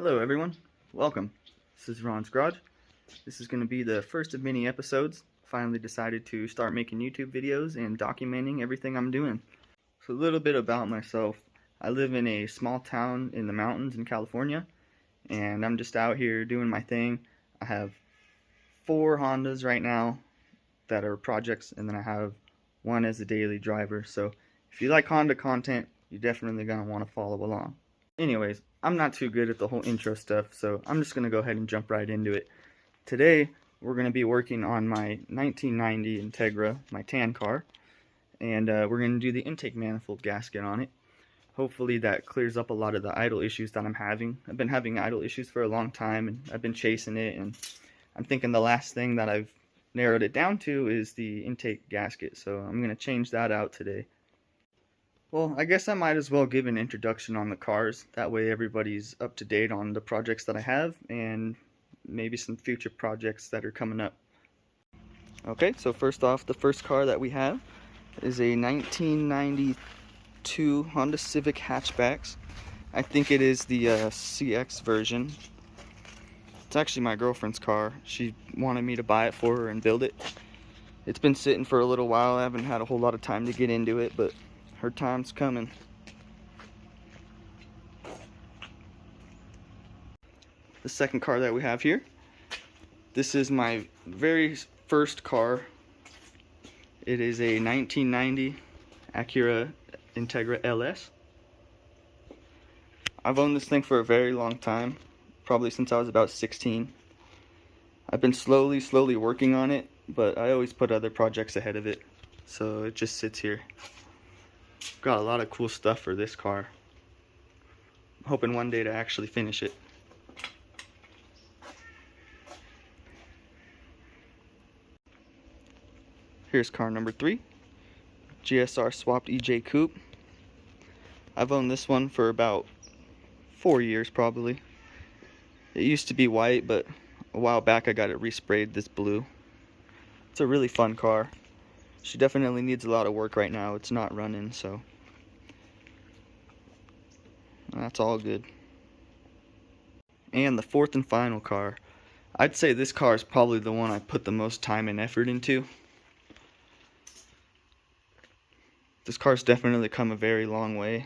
Hello everyone, welcome. This is Ron's Garage. This is going to be the first of many episodes. Finally decided to start making YouTube videos and documenting everything I'm doing. So a little bit about myself. I live in a small town in the mountains in California, and I'm just out here doing my thing. I have 4 Hondas right now that are projects, and then I have one as a daily driver. So if you like Honda content, you're definitely going to want to follow along. Anyways, I'm not too good at the whole intro stuff, so I'm just going to go ahead and jump right into it. Today, we're going to be working on my 1990 Integra, my tan car, and we're going to do the intake manifold gasket on it. Hopefully that clears up a lot of the idle issues that I'm having. I've been having idle issues for a long time, and I've been chasing it, and I'm thinking the last thing that I've narrowed it down to is the intake gasket, so I'm going to change that out today. Well, I guess I might as well give an introduction on the cars. That way everybody's up to date on the projects that I have and maybe some future projects that are coming up. Okay, so first off, the first car that we have is a 1992 Honda Civic hatchbacks. I think it is the CX version. It's actually my girlfriend's car. She wanted me to buy it for her and build it. It's been sitting for a little while. I haven't had a whole lot of time to get into it, but her time's coming. The second car that we have here, this is my very first car. It is a 1990 Acura Integra LS. I've owned this thing for a very long time, probably since I was about 16. I've been slowly working on it, but I always put other projects ahead of it, so it just sits here. Got a lot of cool stuff for this car. I'm hoping one day to actually finish it. Here's car number 3, GSR swapped EJ Coupe. I've owned this one for about 4 years probably. It used to be white, but a while back I got it resprayed this blue. It's a really fun car. She definitely needs a lot of work right now. It's not running, so that's all good. And the fourth and final car. I'd say this car is probably the one I put the most time and effort into. This car's definitely come a very long way.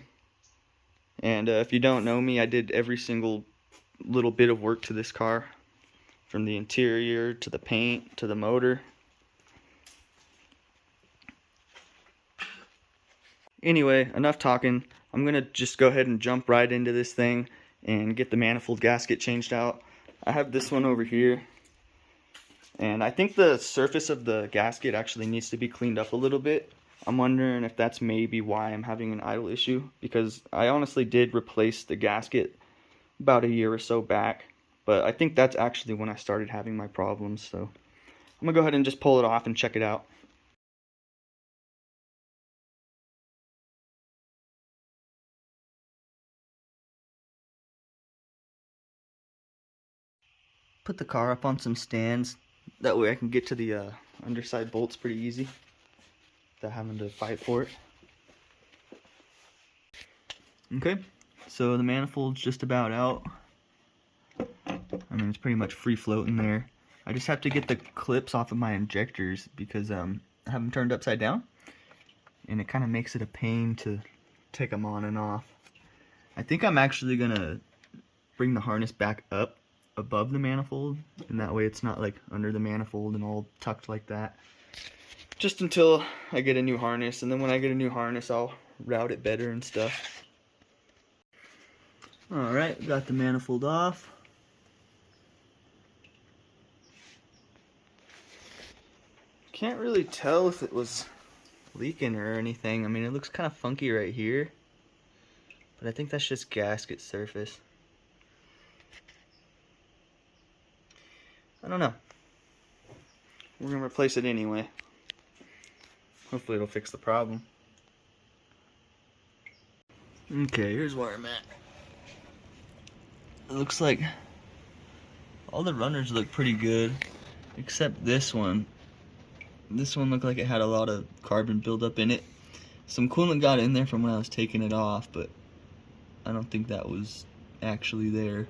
And if you don't know me, I did every single little bit of work to this car. From the interior, to the paint, to the motor. Anyway, enough talking. I'm going to just go ahead and jump right into this thing and get the manifold gasket changed out. I have this one over here, and I think the surface of the gasket actually needs to be cleaned up a little bit. I'm wondering if that's maybe why I'm having an idle issue, because I honestly did replace the gasket about a year or so back, but I think that's actually when I started having my problems, so I'm going to go ahead and just pull it off and check it out. Put the car up on some stands, that way I can get to the underside bolts pretty easy without having to fight for it. Okay, so the manifold's just about out. I mean, it's pretty much free floating there. I just have to get the clips off of my injectors because I have them turned upside down, and it kind of makes it a pain to take them on and off. I think I'm actually gonna bring the harness back up above the manifold, and that way it's not like under the manifold and all tucked like that, just until I get a new harness. And then when I get a new harness, I'll route it better and stuff. Alright, got the manifold off. Can't really tell if it was leaking or anything. I mean, it looks kind of funky right here, but I think that's just gasket surface. I don't know. We're going to replace it anyway. Hopefully it'll fix the problem. Okay, here's where I'm at. It looks like all the runners look pretty good, except this one. This one looked like it had a lot of carbon buildup in it. Some coolant got in there from when I was taking it off, but I don't think that was actually there.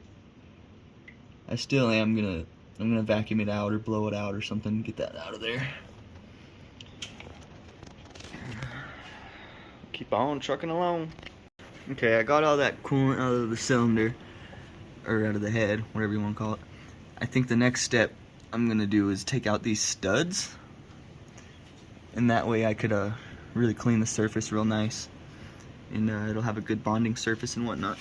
I still am I'm gonna vacuum it out or blow it out or something, get that out of there. Keep on trucking along. Okay, I got all that coolant out of the cylinder, or out of the head, whatever you want to call it. I think the next step I'm gonna do is take out these studs, and that way I could really clean the surface real nice, and it'll have a good bonding surface and whatnot.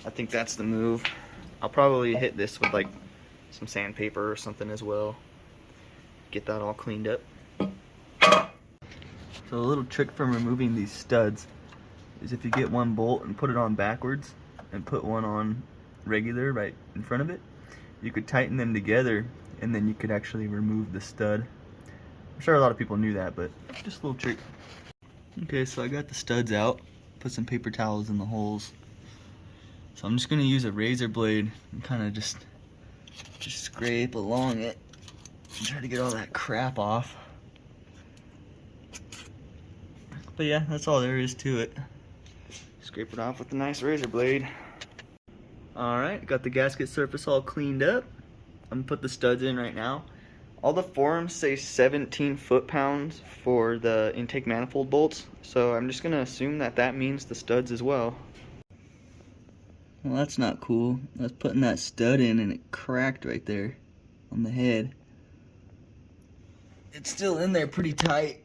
I think that's the move. I'll probably hit this with like some sandpaper or something as well. Get that all cleaned up. So a little trick from removing these studs is if you get one bolt and put it on backwards and put one on regular right in front of it, you could tighten them together and then you could actually remove the stud. I'm sure a lot of people knew that, but just a little trick. Okay, so I got the studs out, put some paper towels in the holes. So I'm just gonna use a razor blade and kind of just scrape along it and try to get all that crap off. But yeah, that's all there is to it. Scrape it off with a nice razor blade. Alright, got the gasket surface all cleaned up. I'm gonna put the studs in right now. All the forums say 17 foot-pounds for the intake manifold bolts, so I'm just gonna assume that that means the studs as well. Well, that's not cool. I was putting that stud in and it cracked right there on the head. It's still in there pretty tight,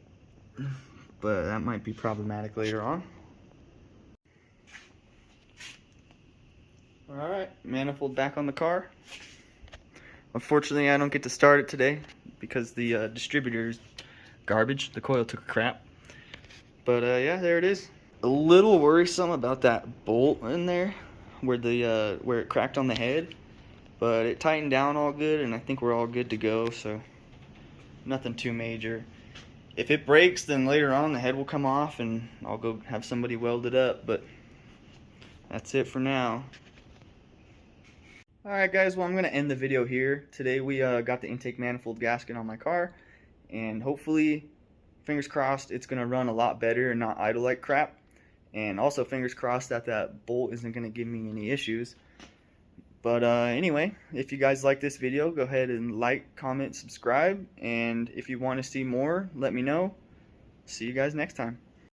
but that might be problematic later on. Alright, manifold back on the car. Unfortunately, I don't get to start it today because the distributor is garbage. The coil took a crap. But yeah, there it is. A little worrisome about that bolt in there where it cracked on the head, but it tightened down all good and I think we're all good to go, so nothing too major. If it breaks, then later on the head will come off and I'll go have somebody weld it up, but that's it for now. Alright guys, well I'm going to end the video here. Today we got the intake manifold gasket on my car, and hopefully, fingers crossed, it's going to run a lot better and not idle like crap. And also fingers crossed that that bolt isn't going to give me any issues. But anyway, if you guys like this video, go ahead and like, comment, subscribe. And if you want to see more, let me know. See you guys next time.